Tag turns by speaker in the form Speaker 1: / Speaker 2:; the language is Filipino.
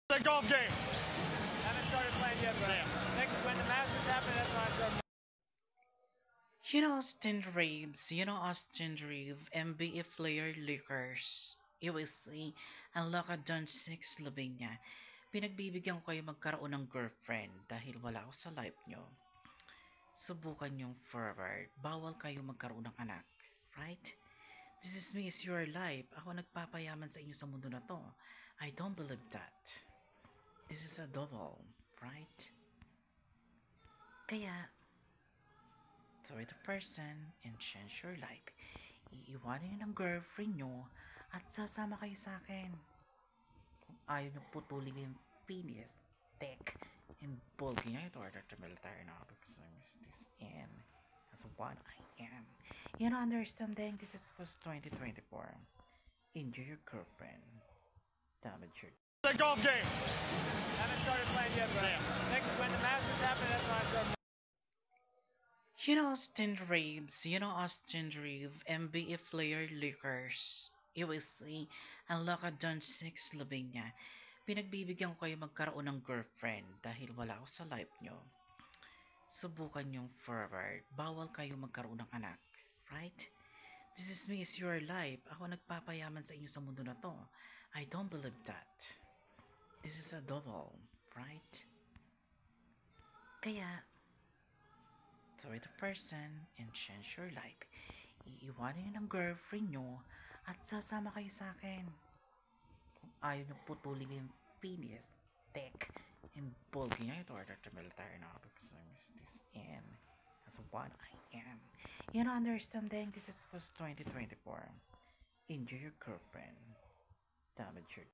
Speaker 1: The golf game.
Speaker 2: Haven't started playing yet, but next when the Masters happen, that's when I start.
Speaker 3: Austin Reeves, NBA player Lakers, USA, ang Luka Doncic Slovenia. Pinagbibigyan ko kayo magkaroon ng girlfriend dahil wala ako sa life nyo. Subukan yung forward. Bawal kayo magkaroon ng anak. Right? This is me, is your life. Ako nagpapayaman sa inyo sa mundo na to. I don't believe that. This is a double. Right? Kaya, so with a person and change your life. Iiwanan nyo ng girlfriend nyo at sasama kayo sa akin. Kung ayaw nyo putulin yung penis, dick, and bulky nyo, ito order to military now because I miss this in as what I am. You know, understanding this is was 2024. Enjoy your girlfriend. Damage your
Speaker 1: The golf game.
Speaker 2: Haven't started playing yet, but next when the Masters happen, that's when I start.
Speaker 3: Austin Reeves, NBA player Lakers, USA, ang Luka Doncic Slovenia. Pinagbibigyan ko kayo magkaroon ng girlfriend dahil wala ako sa life nyo. Subukan yung forward. Bawal kayo magkaroon ng anak. Right? This is me, is your life. Ako nagpapayaman sa inyo sa mundo na to. I don't believe that. This is a double. Right? Kaya, so with a person and change your life. Iiwanan nyo ng girlfriend nyo at sasama kayo sa akin. Kung ayaw nyo putulin yung penis, dick, and bulky nyo, ito order to military now because I miss this in as what I am. You know, understanding this is was 2024. Enjoy your girlfriend. Damage your